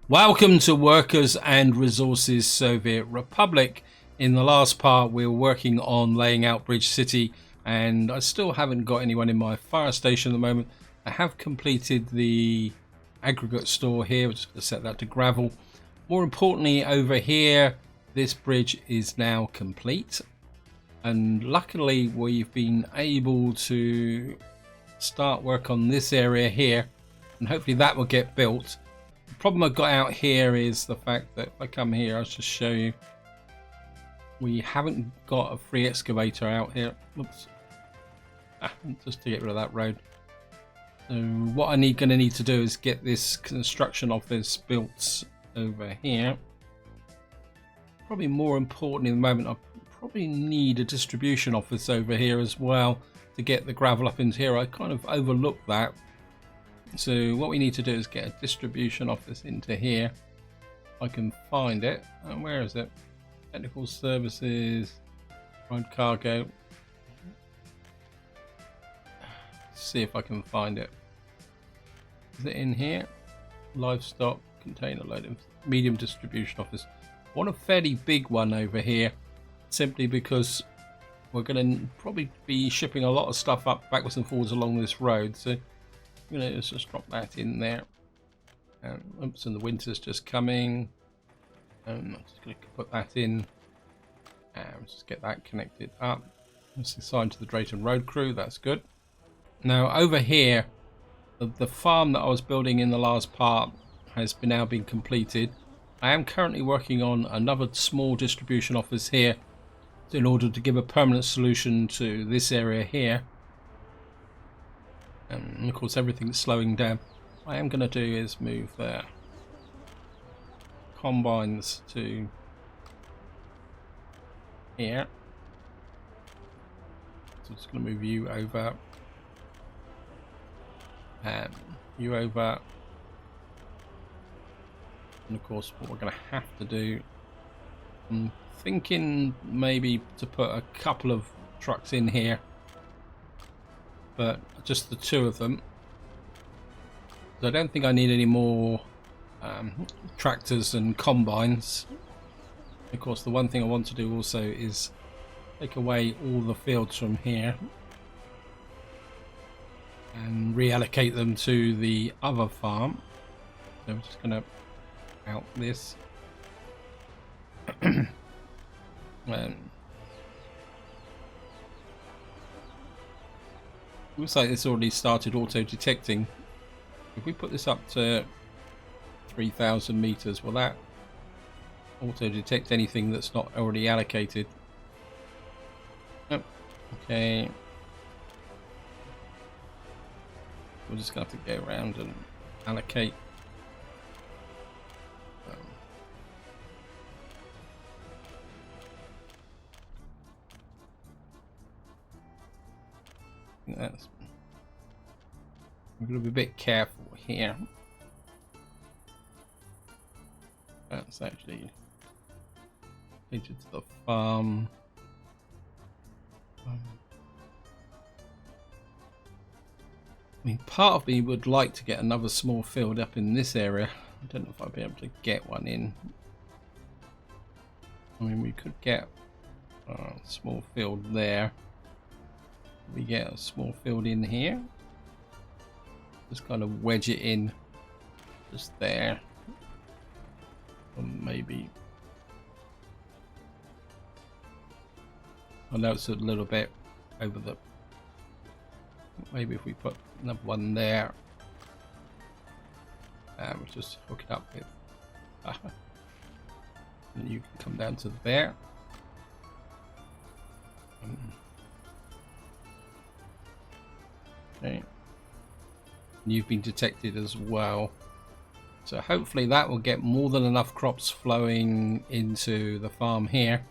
Welcome to Workers and Resources Soviet Republic. In the last part, we were working on laying out Bridge City, and I still haven't got anyone in my fire station at the moment. I have completed the aggregate store here. We're just going to set that to gravel. More importantly, over here, this bridge is now complete. And luckily, we've been able to start work on this area here, and hopefully that will get built. The problem I've got out here is the fact that if I come here, I'll just show you, we haven't got a free excavator out here. Oops. Just to get rid of that road. So what I'm going to need to do is get this construction office built over here. Probably more important in the moment, I probably need a distribution office over here as well to get the gravel up into here. I kind of overlooked that. So what we need to do is get a distribution office into here. I can find it. Where is it? Technical services, road cargo. Let's see if I can find it. Is it in here? Livestock, container loading, medium distribution office. I want a fairly big one over here, simply because we're going to probably be shipping a lot of stuff up backwards and forwards along this road. So let's just drop that in there. Oops, and the winter's just coming. I'm just going to put that in. Just get that connected up. It's assigned to the Drayton Road crew. That's good. Now over here, the farm that I was building in the last part has now been completed. I am currently working on another small distribution office here in order to give a permanent solution to this area here. And of course everything's slowing down. What I am going to do is move combines to here. So I'm just going to move you over and you over. And of course what we're going to have to do, I'm thinking maybe to put a couple of trucks in here, but just the two of them. So I don't think I need any more tractors and combines. Of course, the one thing I want to do also is take away all the fields from here and reallocate them to the other farm. So I'm just going to out this. Looks like it's already started auto-detecting. If we put this up to 3,000 meters, will that auto-detect anything that's not already allocated? Nope. Okay. We're just going to have to go around and allocate. That's, we're going to be a bit careful here. That's actually related to the farm. I mean, part of me would like to get another small field up in this area. I don't know if I'll be able to get one in. I mean, we could get a small field there. We get a small field in here. Just kind of wedge it in just there. Or maybe I know it's a little bit over the, maybe if we put another one there, and we'll just hook it up with and you can come down to there. Okay. You've been detected as well, so hopefully that will get more than enough crops flowing into the farm here.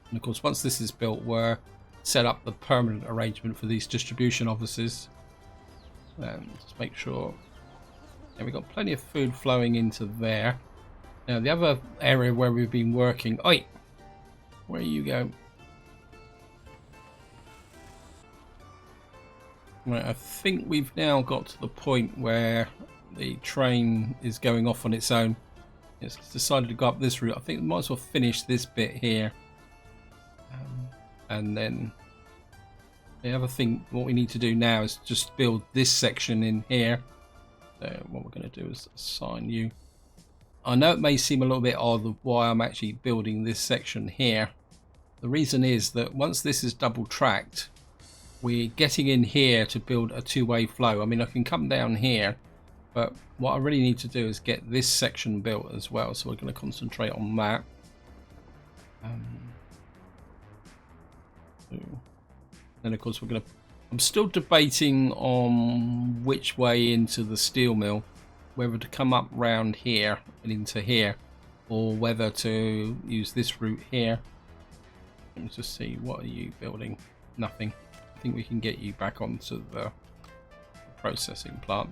And of course once this is built, we're set up the permanent arrangement for these distribution offices. Just make sure, yeah, we've got plenty of food flowing into there. Now the other area where we've been working, oi, where you go? Right, I think we've now got to the point where the train is going off on its own. It's decided to go up this route. I think we might as well finish this bit here. And then the other thing, what we need to do now is just build this section in here. So what we're going to do is assign you. I know it may seem a little bit odd of why I'm actually building this section here. The reason is that once this is double tracked, we're getting in here to build a two-way flow. I mean, I can come down here, but what I really need to do is get this section built as well. So we're going to concentrate on that. Then of course we're going to, I'm still debating on which way into the steel mill, whether to come up round here and into here, or whether to use this route here. Let me just see, what are you building? Nothing. I think we can get you back onto the processing plant.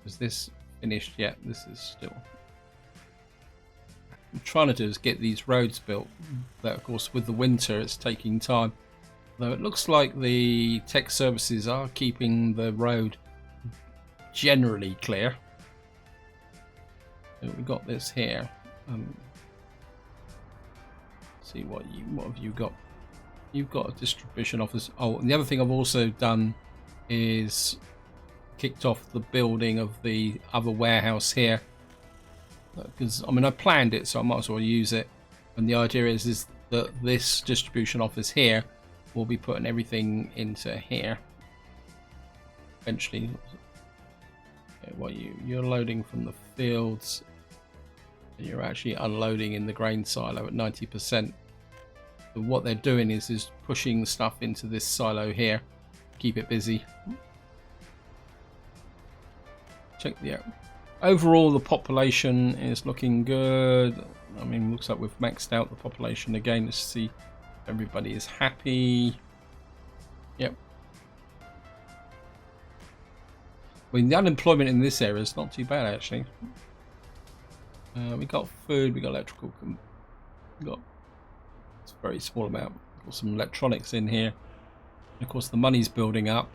Is this finished yet? This is still. What I'm trying to do is get these roads built, but of course with the winter it's taking time. Though it looks like the tech services are keeping the road generally clear. So we got this here. See what have you got? You've got a distribution office. Oh, and the other thing I've also done is kicked off the building of the other warehouse here. Because I mean I planned it, so I might as well use it. And the idea is that this distribution office here will be putting everything into here eventually. Okay, well, you're loading from the fields, and you're actually unloading in the grain silo at 90%. So what they're doing is pushing stuff into this silo here, keep it busy. Check the overall, the population is looking good. I mean, looks like we've maxed out the population again. Let's see if everybody is happy. Yep. I mean, the unemployment in this area is not too bad, actually. We got food, we got electrical, we got, it's a very small amount. Got some electronics in here. And of course, the money's building up.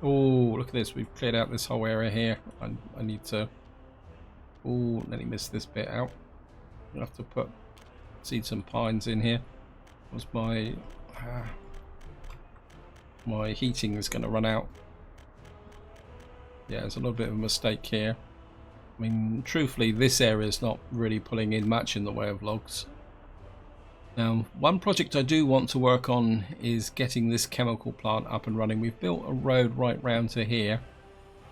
Oh, look at this! We've cleared out this whole area here. I need to. Oh, let me miss this bit out. I have to put seeds and pines in here. Was my my heating is going to run out. Yeah, there's a little bit of a mistake here. I mean, truthfully, this area is not really pulling in much in the way of logs. Now, one project I do want to work on is getting this chemical plant up and running. We've built a road right round to here.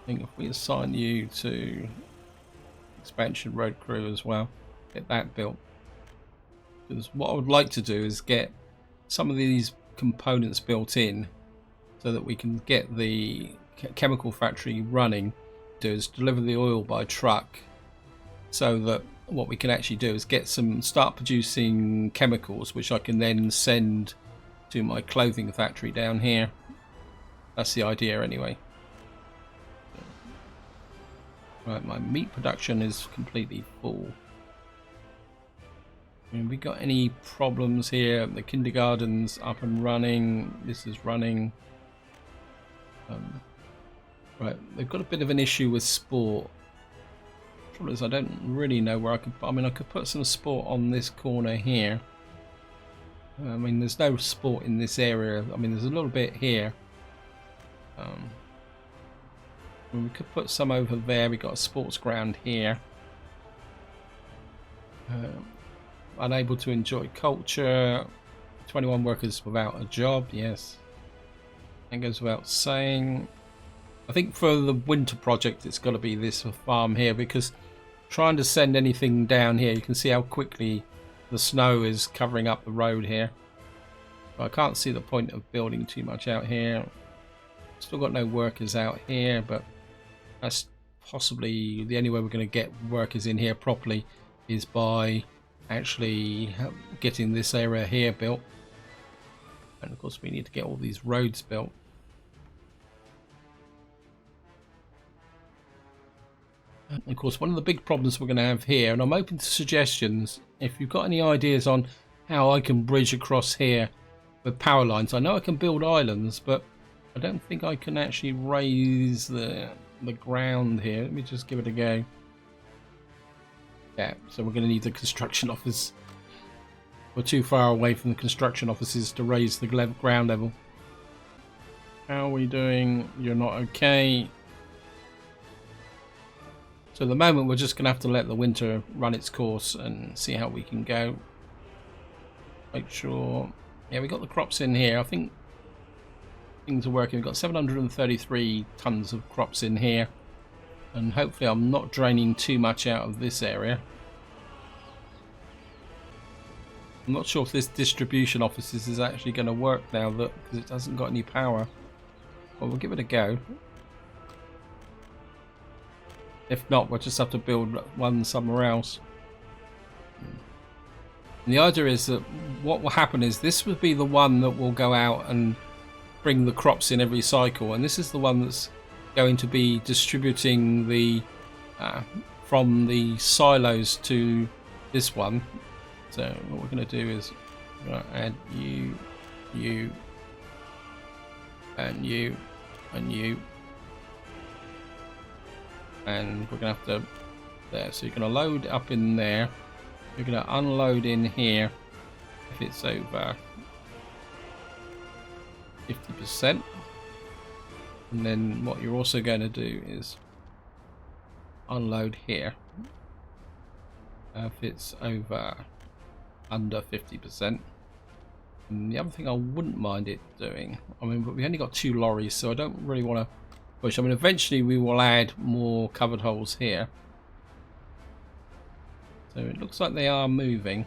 I think if we assign you to expansion road crew as well, get that built. Because what I would like to do is get some of these components built in so that we can get the chemical factory running. Do is deliver the oil by truck, so that what we can actually do is start producing chemicals which I can then send to my clothing factory down here. That's the idea anyway. Right, my meat production is completely full. Have we got any problems here? The kindergarten's up and running. This is running. Right, they've got a bit of an issue with sport. The trouble is I don't really know where I could. I mean, I could put some sport on this corner here. I mean, there's no sport in this area. I mean, there's a little bit here. We could put some over there. We got a sports ground here. Unable to enjoy culture. 21 workers without a job. Yes, that goes without saying. I think for the winter project it's got to be this farm here, because trying to send anything down here, you can see how quickly the snow is covering up the road here. But I can't see the point of building too much out here. Still got no workers out here, but that's possibly the only way we're going to get workers in here properly is by actually getting this area here built. And of course we need to get all these roads built. And of course, one of the big problems we're going to have here, and I'm open to suggestions, if you've got any ideas on how I can bridge across here with power lines. I know I can build islands, but I don't think I can actually raise the ground here. Let me just give it a go. Yeah, so we're going to need the construction office. We're too far away from the construction offices to raise the ground level. How are we doing? You're not okay. So at the moment we're just going to have to let the winter run its course and see how we can go. Make sure... Yeah, we got the crops in here. I think things are working. We've got 733 tons of crops in here. And hopefully I'm not draining too much out of this area. I'm not sure if this distribution offices is actually going to work now because it hasn't got any power. Well, we'll give it a go. If not, we'll just have to build one somewhere else. And the idea is that what will happen is this would be the one that will go out and bring the crops in every cycle, and this is the one that's going to be distributing the from the silos to this one. So what we're going to do is add you, and you, and you, and we're going to have to there. So you're going to load up in there. You're going to unload in here if it's over 50%. And then what you're also going to do is unload here if it's over under 50%. And the other thing I wouldn't mind it doing, I mean, but we only got 2 lorries, so I don't really want to push. I mean, eventually we will add more covered holes here. So it looks like they are moving.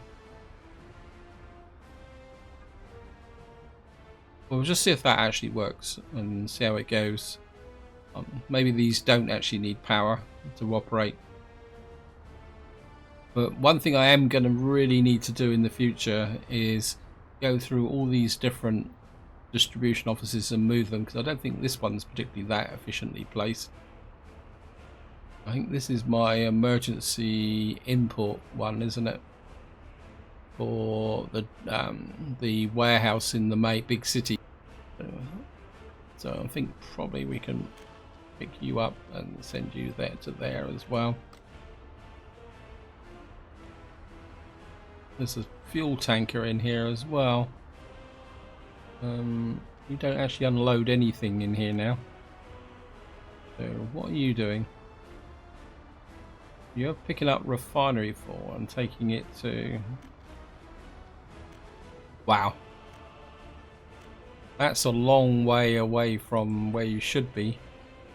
We'll just see if that actually works and see how it goes. Maybe these don't actually need power to operate. But one thing I am going to really need to do in the future is go through all these different distribution offices and move them, because I don't think this one's particularly that efficiently placed. I think this is my emergency import one, isn't it? For the warehouse in the big city. So I think probably we can pick you up and send you there to there as well. There's a fuel tanker in here as well. You don't actually unload anything in here now. So what are you doing? You're picking up refinery fuel and taking it to... Wow. That's a long way away from where you should be.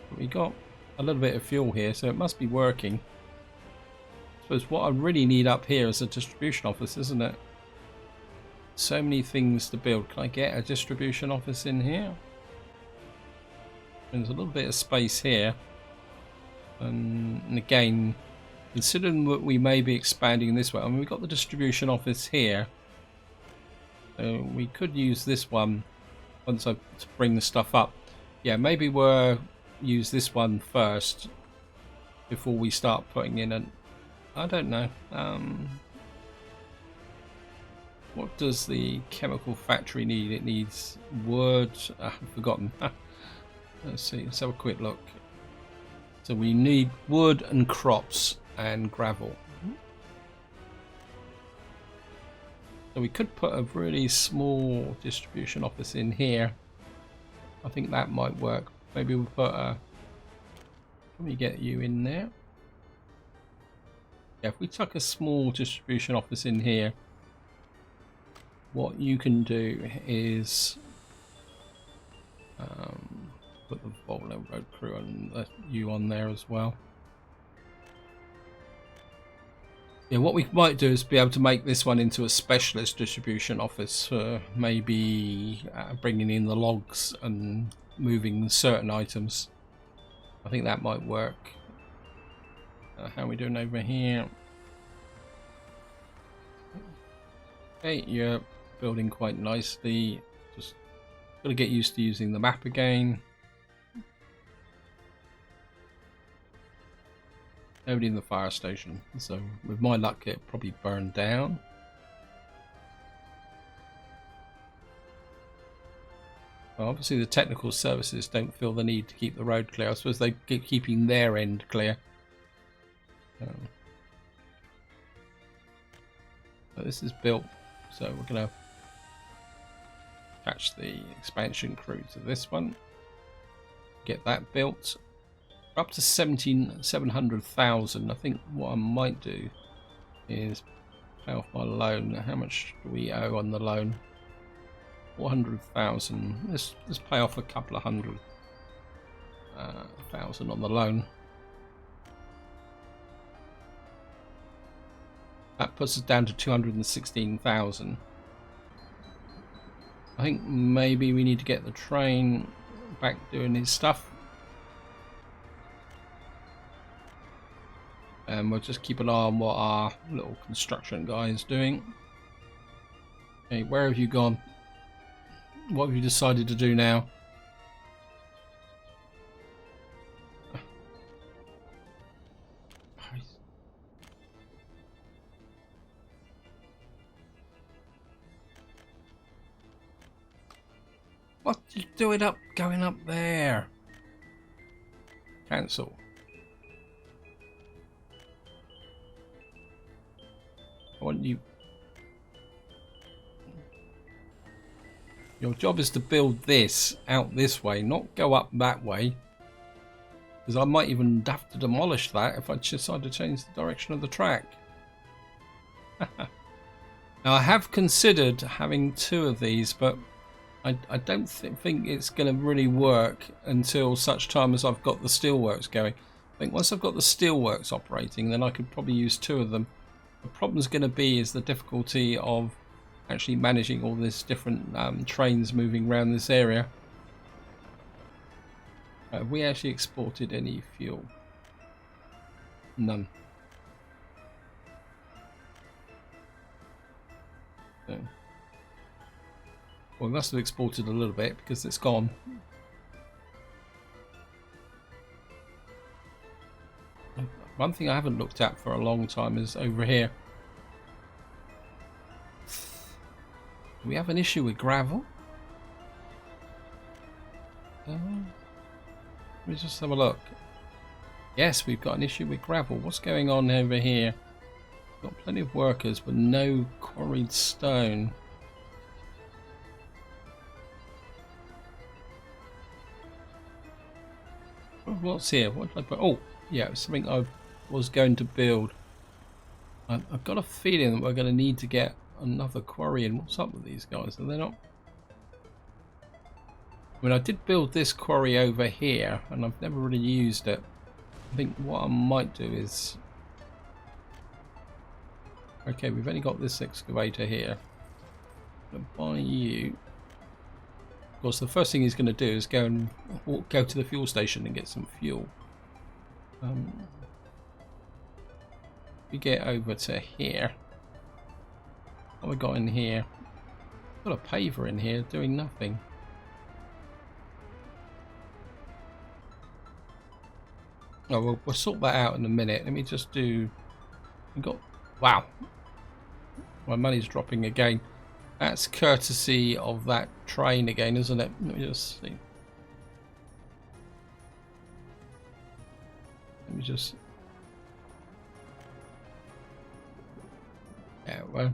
But we got a little bit of fuel here, so it must be working. I suppose what I really need up here is a distribution office, isn't it? So many things to build. Can I get a distribution office in here? There's a little bit of space here. And again, considering that we may be expanding this way, I mean, we've got the distribution office here. So we could use this one once I bring the stuff up. Yeah, maybe we'll use this one first before we start putting in an... I don't know. What does the chemical factory need? It needs wood. I've forgotten. Let's see. Let's have a quick look. So we need wood and crops and gravel. So we could put a really small distribution office in here. I think that might work. Maybe we'll put a... Can we get you in there? Yeah, if we tuck a small distribution office in here, what you can do is put the Volvo road crew and you on there as well. Yeah, what we might do is be able to make this one into a specialist distribution office for maybe bringing in the logs and moving certain items. I think that might work. How are we doing over here? Okay, you're building quite nicely. Just got to get used to using the map again. Nobody in the fire station, so with my luck it probably burned down. Well, obviously the technical services don't feel the need to keep the road clear. I suppose they keep keeping their end clear. So this is built, so we're going to attach the expansion crew to this one, get that built. We're up to 700,000. I think what I might do is pay off my loan. How much do we owe on the loan? 400,000. Let's pay off a couple of hundred thousand on the loan. That puts us down to 216,000. I think maybe we need to get the train back doing his stuff. And we'll just keep an eye on what our little construction guy is doing. Okay, where have you gone? What have you decided to do now? What are you doing going up there? Cancel. I want you... Your job is to build this out this way, not go up that way. Because I might even have to demolish that if I decide to change the direction of the track. Now I have considered having two of these, but I don't think it's going to really work until such time as I've got the steelworks going. I think once I've got the steelworks operating, then I could probably use two of them. The problem's going to be is the difficulty of actually managing all these different trains moving around this area. Have we actually exported any fuel? None. So. Well, we must have exported a little bit because it's gone. One thing I haven't looked at for a long time is over here. Do we have an issue with gravel? Let me just have a look. Yes, we've got an issue with gravel. What's going on over here? We've got plenty of workers, but no quarried stone. What's here? What did I put? Oh, yeah, it's something I was going to build. I've got a feeling that we're going to need to get another quarry in. What's up with these guys? Are they not? I mean, I did build this quarry over here, and I've never really used it. I think what I might do is... Okay, we've only got this excavator here. I'm going to buy you. Of course, the first thing he's going to do is go to the fuel station and get some fuel. We get over to here. What have we got in here? Got a paver in here doing nothing. Oh, we'll sort that out in a minute. Let me just do... We got... Wow. My money's dropping again. That's courtesy of that train again, isn't it? Let me just see. Let me just... Yeah, well...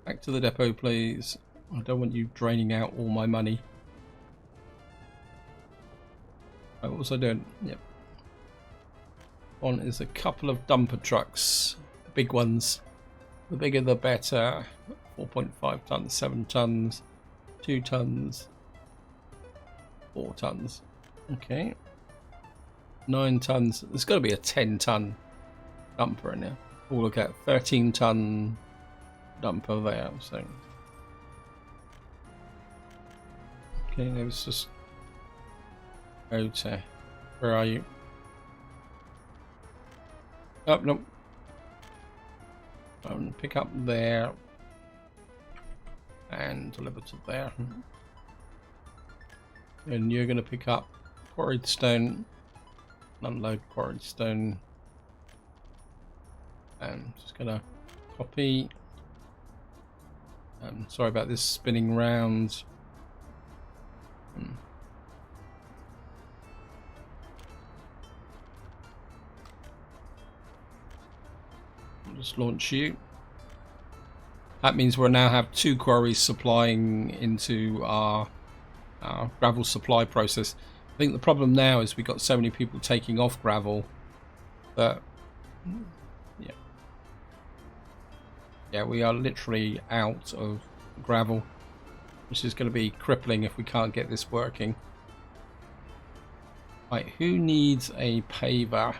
Back to the depot, please. I don't want you draining out all my money. Oh, what was I doing? Yep. One is a couple of dumper trucks, big ones. The bigger the better. 4.5 tons, 7 tons, 2 tons, 4 tons. Okay. 9 tons. There's got to be a 10-ton dumper in there. Oh, look at 13-ton dumper there. So. Okay, let's just go to. Where are you? Oh, nope. Pick up there and deliver to there. And you're going to pick up quarried stone, unload quarried stone. And just going to copy. Sorry about this spinning round. Let's launch you. That means we'll now have 2 quarries supplying into our gravel supply process. I think the problem now is we've got so many people taking off gravel that yeah, we are literally out of gravel, which is going to be crippling if we can't get this working. Right, who needs a paver?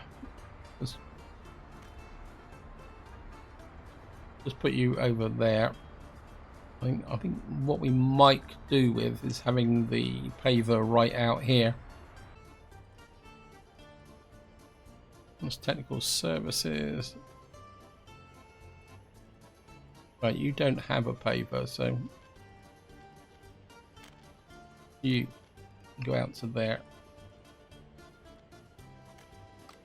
Let's just put you over there. I think what we might do with is having the paver right out here. That's technical services. Right, you don't have a paver, so you go out to there.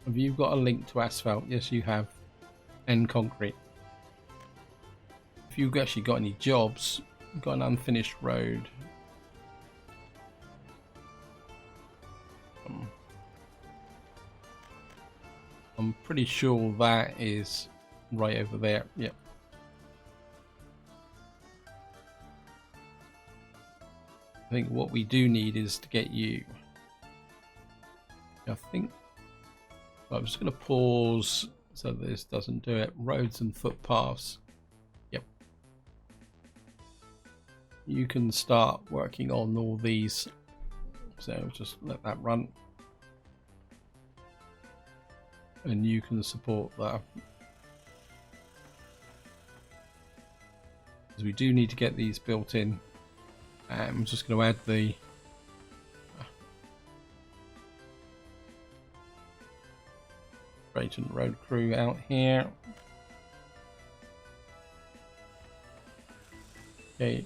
Have you got a link to asphalt? Yes, you have. And concrete. If you've actually got any jobs, you've got an unfinished road. I'm pretty sure that is right over there. Yep. I think what we do need is to get you. I think I'm just going to pause so this doesn't do it. Roads and footpaths. Yep. You can start working on all these. So just let that run. And you can support that. Because we do need to get these built in. I'm just going to add the Drayton Road crew out here. Okay.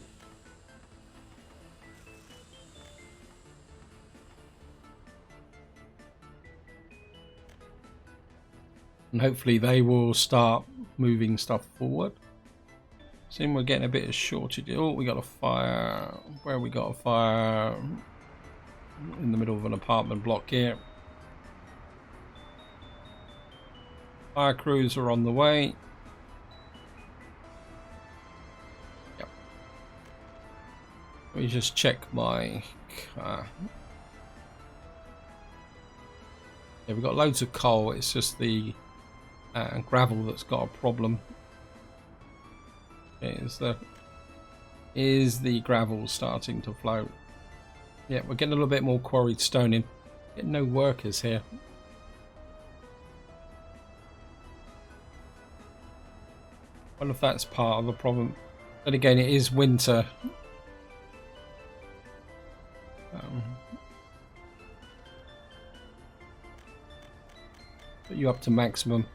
And hopefully they will start moving stuff forward. Seeing we're getting a bit of shortage. Oh, we got a fire. Where we got a fire? In the middle of an apartment block here. Fire crews are on the way. Yep. Let me just check my car. Yeah, we've got loads of coal. It's just the gravel that's got a problem. Okay, is the gravel starting to float? Yeah, we're getting a little bit more quarried stone in. Getting no workers here. I wonder if that's part of the problem. Then again, it is winter. Put you up to maximum.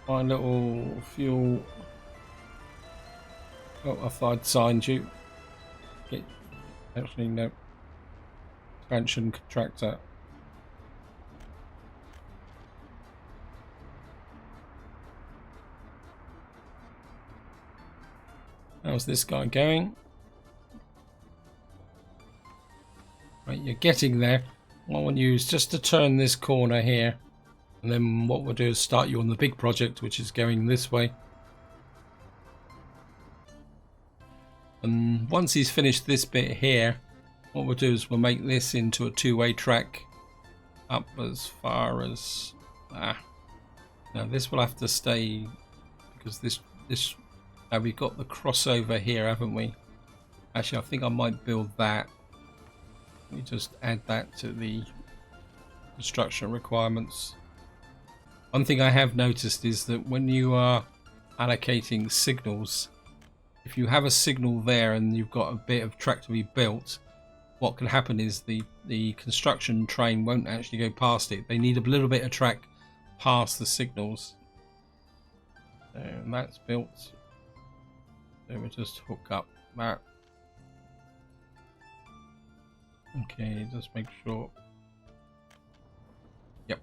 My little fuel. Oh, I thought I'd signed you. Actually, no. Expansion contractor. How's this guy going? Right, you're getting there. What I want you is just to turn this corner here. And then what we'll do is start you on the big project, which is going this way. And once he's finished this bit here, what we'll do is we'll make this into a two-way track up as far as now this will have to stay because this we've got the crossover here, haven't we? Actually, I think I might build that. Let me just add that to the construction requirements. One thing I have noticed is that when you are allocating signals, if you have a signal there and you've got a bit of track to be built, what can happen is the construction train won't actually go past it. They need a little bit of track past the signals. So that's built. So we'll just hook up that. Okay, just make sure. Yep.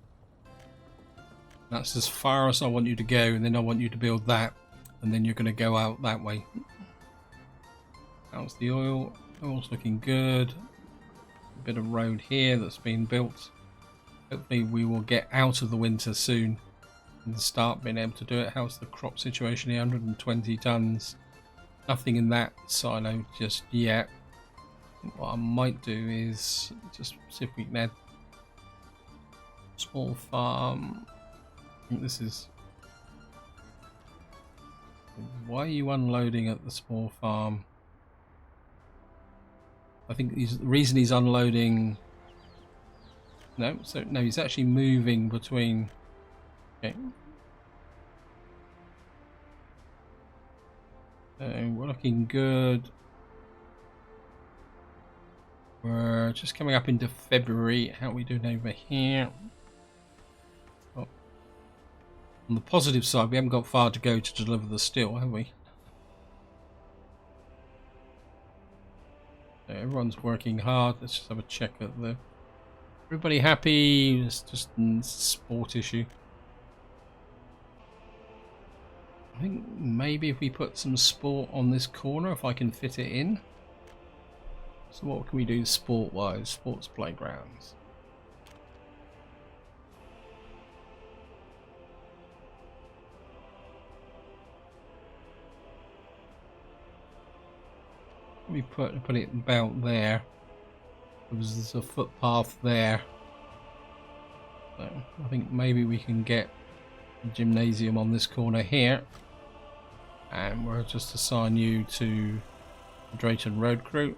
That's as far as I want you to go, and then I want you to build that, and then you're going to go out that way. How's the oil? All's looking good. A bit of road here that's been built. Hopefully we will get out of the winter soon and start being able to do it. How's the crop situation here? 120 tons. Nothing in that silo just yet. What I might do is just see if we can add small farm. I think this is... Why are you unloading at the small farm? I think the reason he's unloading... No, he's actually moving between... Okay. We're looking good. We're just coming up into February. How are we doing over here? Oh. On the positive side, we haven't got far to go to deliver the steel, have we? Everyone's working hard. Let's just have a check at the... Everybody happy? It's just a sport issue. I think maybe if we put some sport on this corner, if I can fit it in. So what can we do sport-wise? Sports playgrounds. We put it about there. There's a footpath there. So I think maybe we can get a gymnasium on this corner here. And we'll just assign you to the Drayton Road Crew.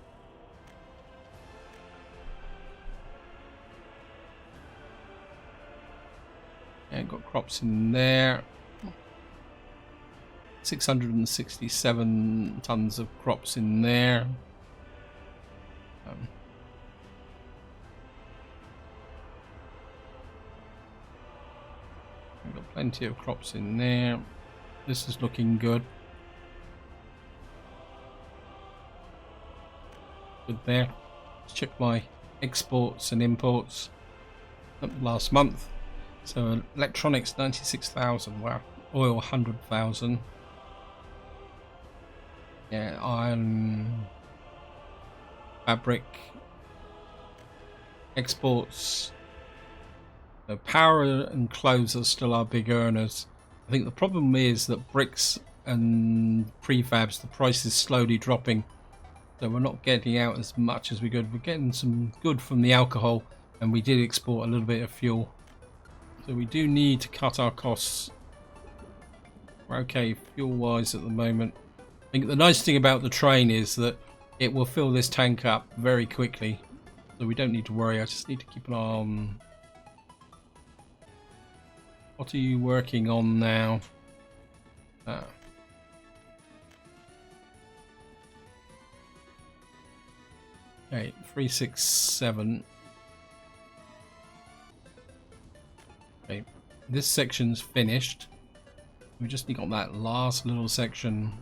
And got crops in there. 667 tons of crops in there. We've got plenty of crops in there. This is looking good. Good there. Let's check my exports and imports last month. So electronics 96,000. Wow. Oil 100,000. Yeah, iron, fabric, exports. So power and clothes are still our big earners. I think the problem is that bricks and prefabs, the price is slowly dropping. So we're not getting out as much as we could. We're getting some good from the alcohol, and we did export a little bit of fuel. So we do need to cut our costs. We're okay fuel-wise at the moment. I think the nice thing about the train is that it will fill this tank up very quickly. So we don't need to worry. I just need to keep an eye on... What are you working on now? Okay, 367. Okay, this section's finished. We just got that last little section.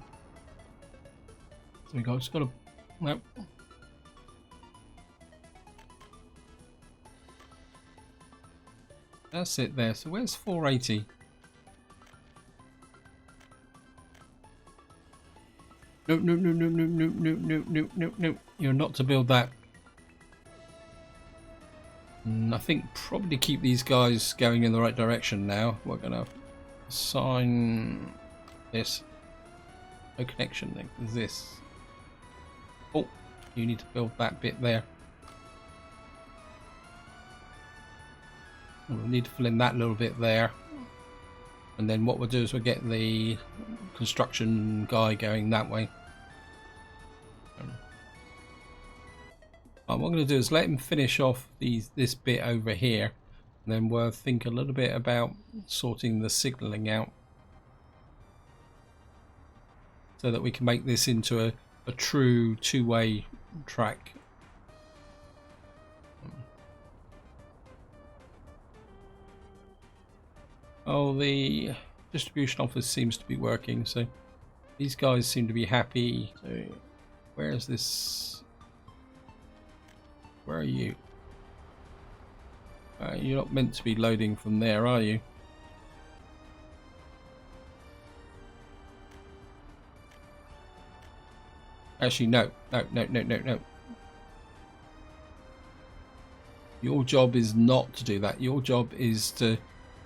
So just got to... Nope. That's it there. So where's 480? Nope, nope, nope, nope, nope, nope, nope, nope, nope, nope, nope. You're not to build that. I think probably keep these guys going in the right direction now. We're going to assign this. No connection link. Is this? Oh, you need to build that bit there. We'll need to fill in that little bit there. And then what we'll do is we'll get the construction guy going that way. What I'm going to do is let him finish off this bit over here. And then we'll think a little bit about sorting the signalling out. So that we can make this into a true two-way track. Oh, the distribution office seems to be working, so these guys seem to be happy. So, where is this? Where are you? You're not meant to be loading from there, are you? Actually, no. Your job is not to do that. Your job is to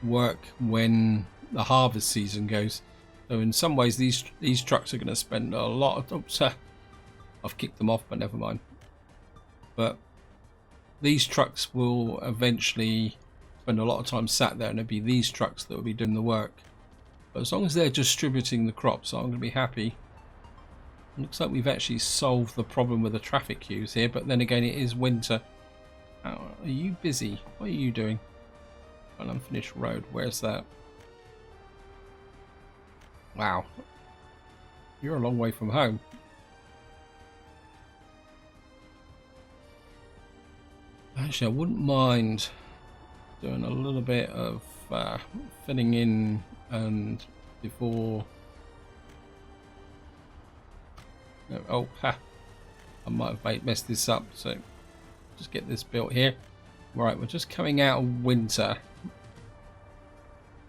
work when the harvest season goes. So in some ways, these trucks are going to spend a lot of... Oops, I've kicked them off, but never mind. But these trucks will eventually spend a lot of time sat there, and it'll be these trucks that will be doing the work. But as long as they're distributing the crops, I'm going to be happy. It looks like we've actually solved the problem with the traffic queues here, but then again, it is winter. Are you busy? What are you doing? An unfinished road. Where's that? Wow. You're a long way from home. Actually, I wouldn't mind doing a little bit of filling in and before... Oh, ha! I might have messed this up, so just get this built here. Right, we're just coming out of winter.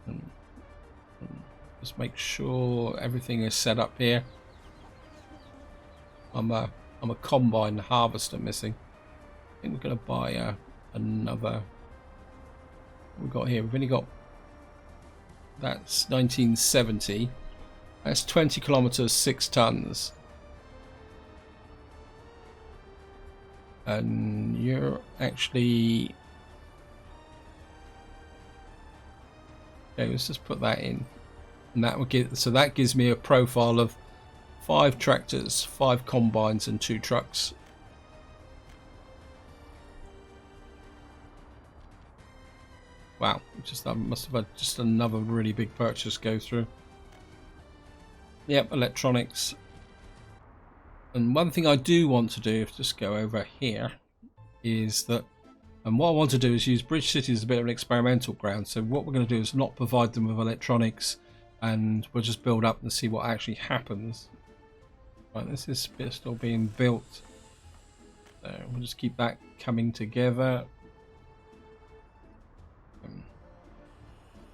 And just make sure everything is set up here. I'm a combine harvester missing. I think we're going to buy another. What we've got here, we've only got, that's 1970. That's 20 kilometers, 6 tons. And you're actually, okay, let's just put that in, and that will give, so that gives me a profile of 5 tractors, 5 combines and 2 trucks. Wow, just I must have had just another really big purchase go through. Yep, electronics. And one thing I do want to do, if just go over here, is that, and what I want to do is use Bridge City as a bit of an experimental ground. So what we're going to do is not provide them with electronics, and we'll just build up and see what actually happens. Right, this is bit still being built. So we'll just keep that coming together.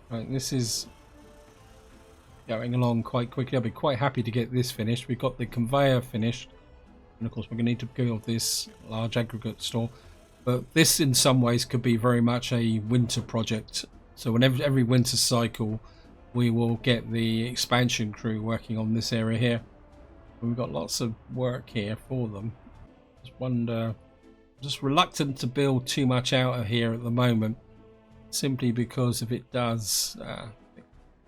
Right, this is going along quite quickly. I'll be quite happy to get this finished. We've got the conveyor finished, and of course we're going to need to build this large aggregate store. But this in some ways could be very much a winter project. So whenever every winter cycle we will get the expansion crew working on this area here. And we've got lots of work here for them. Just wonder, I'm just reluctant to build too much out of here at the moment, simply because if it does,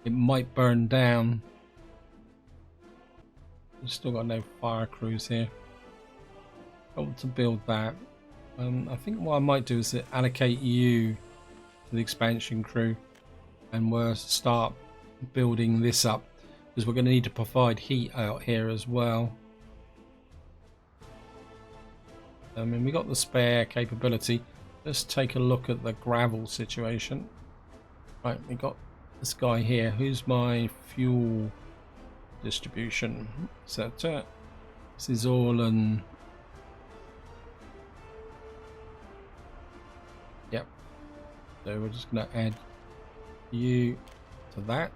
it might burn down. We've still got no fire crews here. I want to build that. I think what I might do is allocate you to the expansion crew, and we'll start building this up, because we're going to need to provide heat out here as well. I mean, we got the spare capability. Let's take a look at the gravel situation. Right, we got this guy here. Who's my fuel distribution? So this is all an... Yep. So we're just going to add you to that.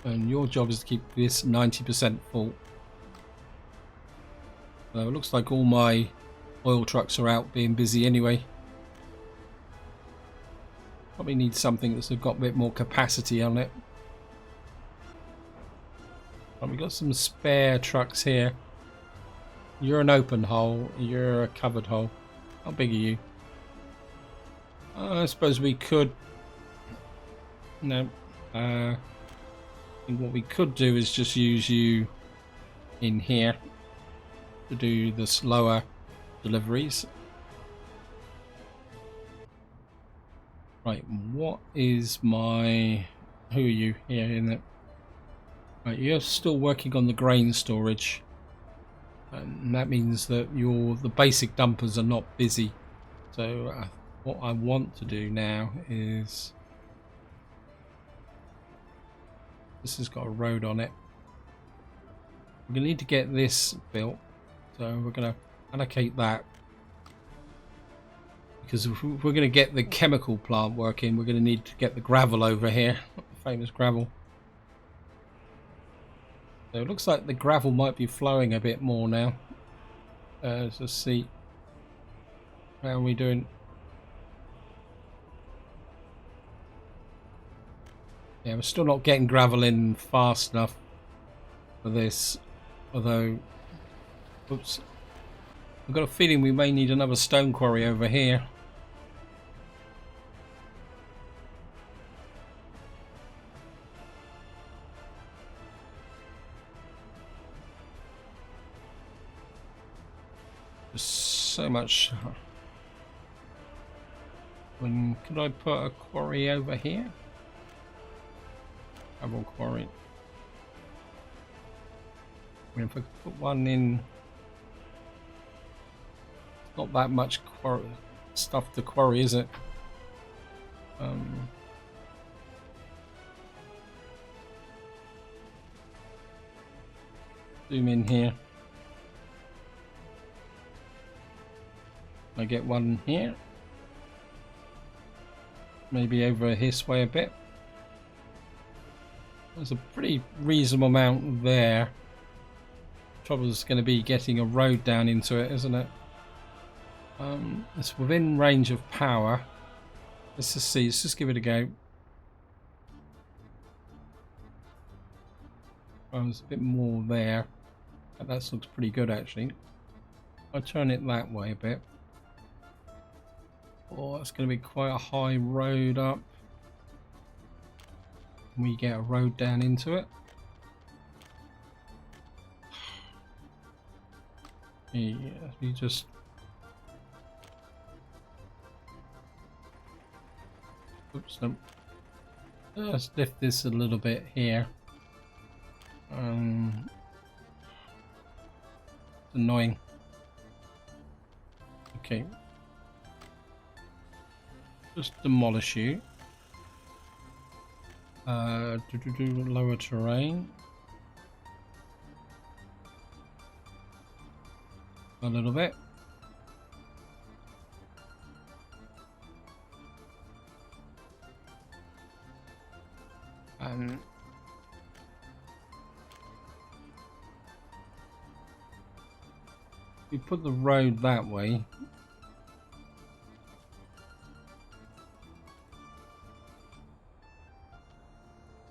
And your job is to keep this 90% full. So it looks like all my oil trucks are out being busy anyway. Probably need something that's got a bit more capacity on it. Right, we've got some spare trucks here. You're an open hole. You're a covered hole. How big are you? I suppose we could... No. I think what we could do is just use you in here to do the slower deliveries. Right, what is my... Who are you here in it? Right, you're still working on the grain storage, and that means that the basic dumpers are not busy. So what I want to do now is, this has got a road on it. We're going to need to get this built, so we're going to allocate that, because if we're going to get the chemical plant working, we're going to need to get the gravel over here, the famous gravel. So it looks like the gravel might be flowing a bit more now. Let's just see. How are we doing? Yeah, we're still not getting gravel in fast enough for this. Although, oops, I've got a feeling we may need another stone quarry over here. There's so much. Could I put a quarry over here? Gravel quarry. I mean, if I could put one in, not that much stuff to quarry, is it? Zoom in here. I get one here. Maybe over this way a bit. There's a pretty reasonable amount there. Trouble is going to be getting a road down into it, isn't it? It's within range of power. Let's just see. Let's just give it a go. Oh, there's a bit more there. That looks pretty good actually. I'll turn it that way a bit. Oh, it's going to be quite a high road up. We get a road down into it. Yeah, we just oops, no. Let's lift this a little bit here. It's annoying. Okay. Just demolish you. Lower terrain. A little bit. We put the road that way.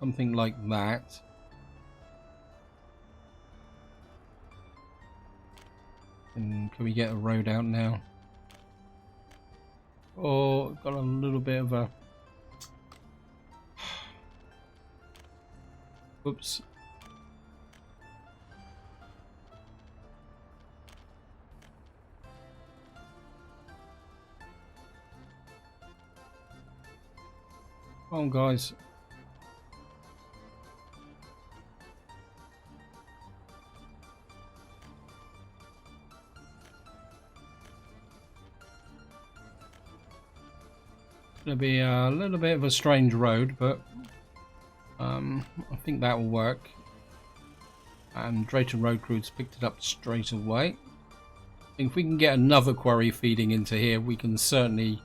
Something like that. And can we get a road out now? Oh, got a little bit of a... Oops. Come on, guys. Going to be a little bit of a strange road, but I think that will work. And Drayton Road Crews picked it up straight away. I think if we can get another quarry feeding into here, we can certainly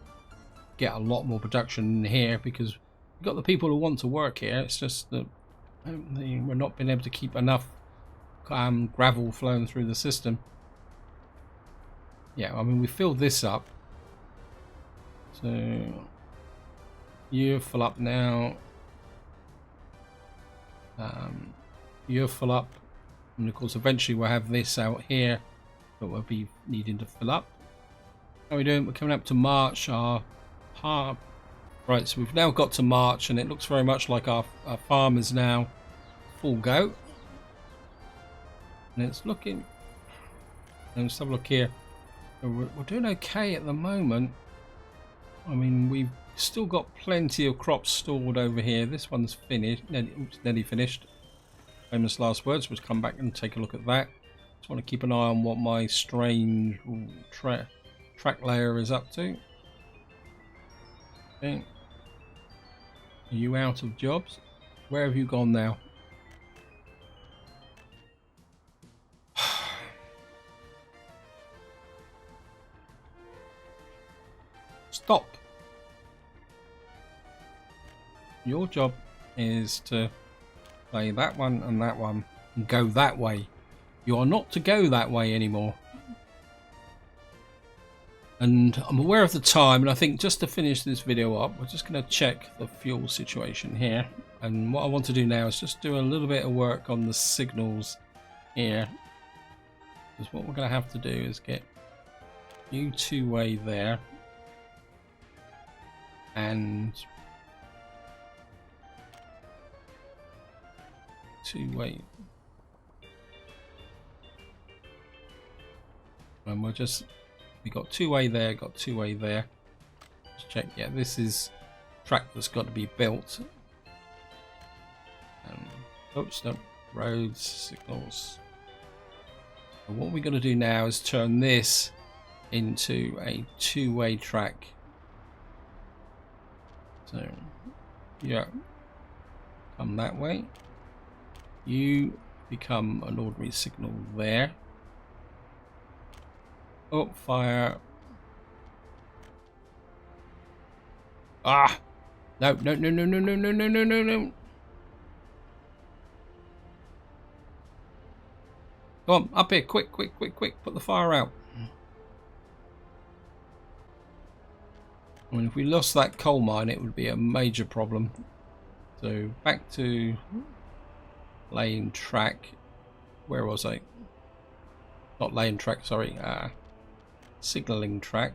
get a lot more production in here, because we've got the people who want to work here. It's just that we're not being able to keep enough gravel flowing through the system. Yeah, I mean, we filled this up. So you're full up now. You're full up, and of course eventually we'll have this out here, but we'll be needing to fill up. How are we doing? We're coming up to March. Right, so we've now got to March, and it looks very much like our farm is now full go. And it's looking... Let's have a look here. We're doing okay at the moment. I mean, we've still got plenty of crops stored over here. This one's finished, nearly finished. Famous last words. We'll come back and take a look at that. Just want to keep an eye on what my strange track layer is up to. Okay. Are you out of jobs? Where have you gone now? Stop. Your job is to play that one and go that way. You are not to go that way anymore. And I'm aware of the time, and I think just to finish this video up, we're just going to check the fuel situation here. And what I want to do now is just do a little bit of work on the signals here, because what we're going to have to do is get you two-way there, and two-way, and we got two-way there, got two-way there. Let's check. Yeah, this is track that's got to be built. Oops, no, roads, signals. And what we're going to do now is turn this into a two-way track. So, yeah, come that way. You become an ordinary signal there. Oh, fire. Ah! No, no, no, no, no, no, no, no, no, no, no. Come on, up here, quick, quick, quick, quick. Put the fire out. I mean, if we lost that coal mine, it would be a major problem. So, back to lane track. Where was I? Not lane track, sorry. Signaling track.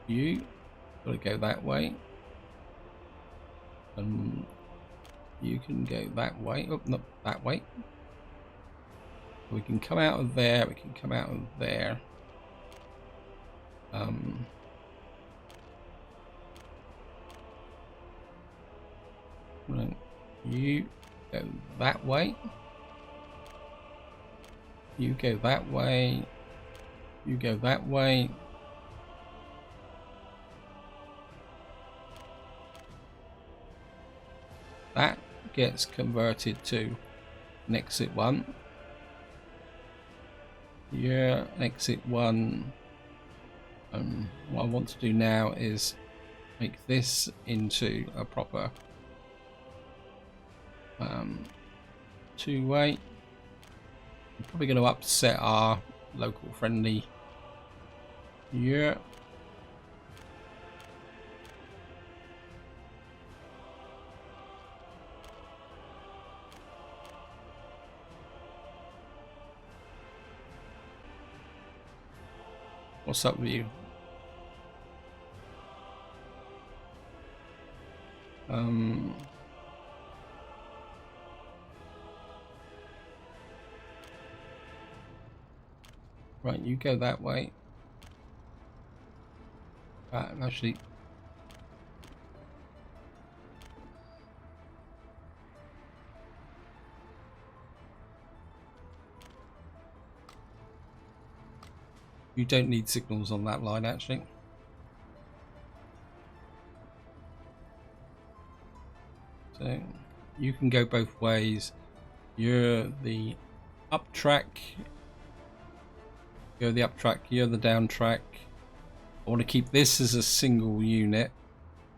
You got to go that way. You can go that way. Oh, not that way. We can come out of there. We can come out of there. Right. You go that way. You go that way. You go that way. That gets converted to an exit 1. Yeah, exit 1. What I want to do now is make this into a proper two-way. I'm probably going to upset our local friendly. Yeah. What's up with you? Right, you go that way. Actually, you don't need signals on that line, actually. So you can go both ways. You're the up track. You're the up track. You're the down track. I want to keep this as a single unit.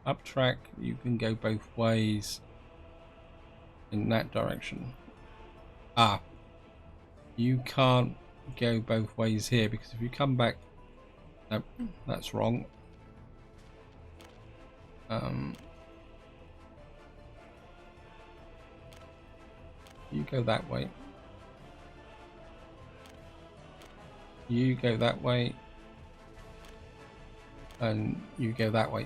Up track. You can go both ways in that direction. Ah, you can't go both ways here, because if you come back, nope, that's wrong. You go that way. You go that way. And you go that way.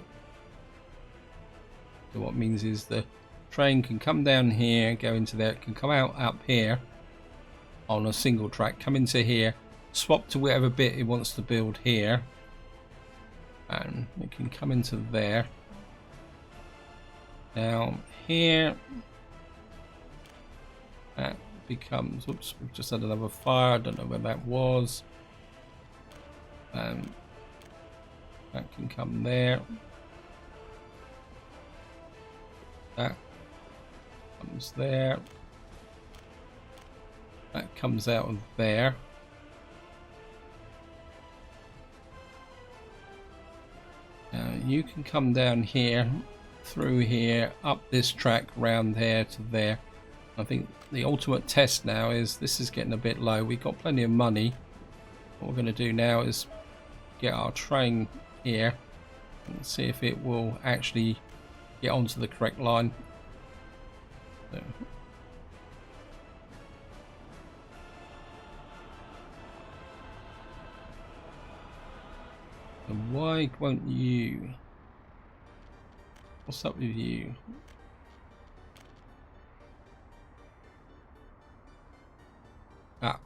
So what it means is the train can come down here, go into there, it can come out up here on a single track, come into here, swap to whatever bit it wants to build here, and it can come into there. Now here, that becomes, whoops, we've just had another fire, I don't know where that was. That can come there. That comes there. That comes out of there. Now you can come down here, through here, up this track, round here to there. I think the ultimate test now is this is getting a bit low. We've got plenty of money. What we're going to do now is get our train here and see if it will actually get onto the correct line. So. And why won't you? What's up with you? Ah.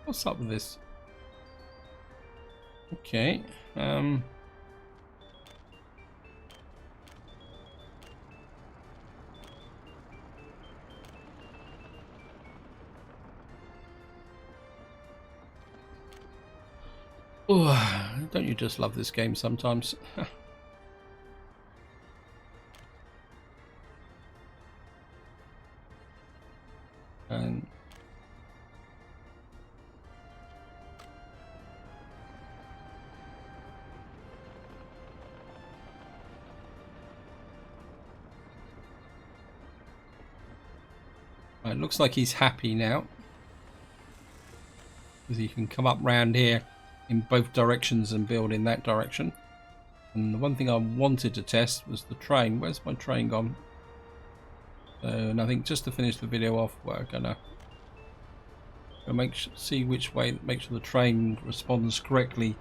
What's up with this? Okay. Oh, don't you just love this game sometimes? And it looks like he's happy now, because he can come up round here in both directions and build in that direction. And the one thing I wanted to test was the train. Where's my train gone? And I think just to finish the video off, we're gonna see which way, make sure the train responds correctly.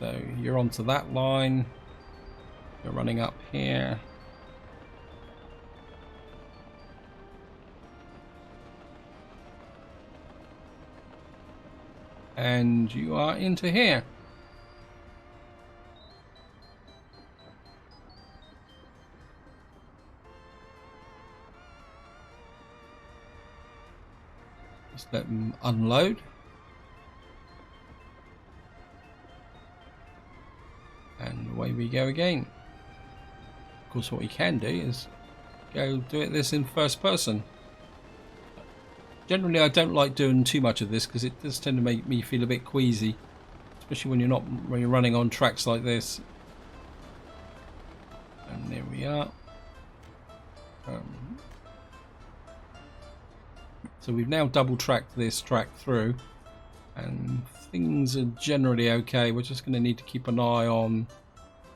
So you're onto that line, you're running up here. And you are into here. Just let them unload. And away we go again. Of course, what we can do is go do this in first person. Generally, I don't like doing too much of this because it does tend to make me feel a bit queasy, especially when you're running on tracks like this. And there we are. So we've now double tracked this track through, and things are generally okay. We're just going to need to keep an eye on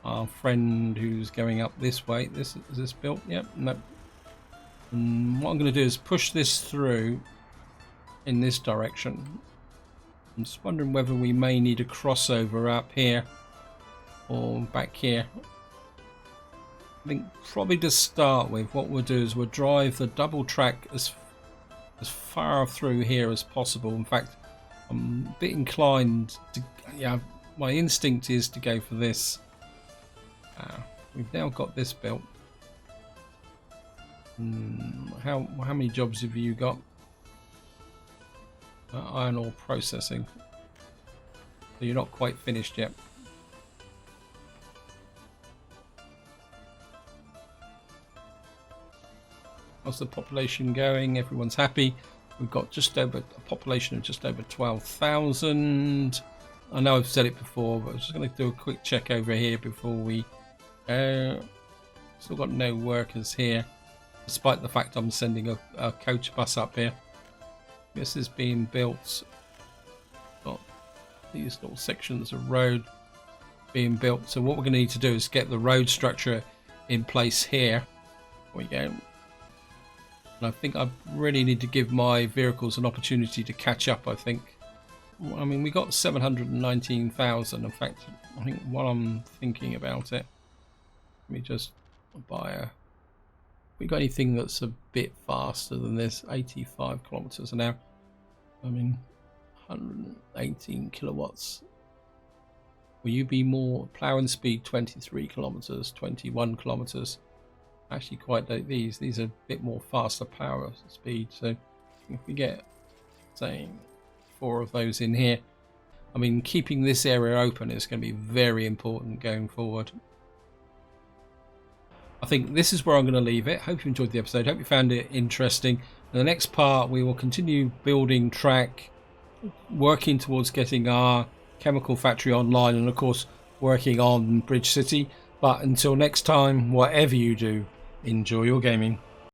our friend who's going up this way. Is this built? Yep. No. And what I'm going to do is push this through in this direction. I'm just wondering whether we may need a crossover up here or back here. I think probably to start with, what we'll do is we'll drive the double track as far through here as possible. In fact, I'm a bit inclined to, yeah, my instinct is to go for this. We've now got this built. How many jobs have you got? Iron ore processing. So you're not quite finished yet. How's the population going? Everyone's happy. We've got a population of just over 12,000. I know I've said it before, but I'm just going to do a quick check over here before we still got no workers here, despite the fact I'm sending a coach bus up here. This is being built. Got these little sections of road being built. So what we're going to need to do is get the road structure in place here. There we go. And I think I really need to give my vehicles an opportunity to catch up, I think. I mean, we got 719,000. In fact, I think while I'm thinking about it, let me just buy a... We got anything that's a bit faster than this? 85 kilometers an hour. I mean, 118 kilowatts. Will you be more? Ploughing speed 23 kilometers, 21 kilometers. Actually, quite like these. These are a bit more faster power speed. So if we get, say, 4 of those in here, I mean, keeping this area open is going to be very important going forward. I think this is where I'm going to leave it. Hope you enjoyed the episode. Hope you found it interesting. In the next part, we will continue building track, working towards getting our chemical factory online, and of course working on Bridge City. But until next time, whatever you do, enjoy your gaming.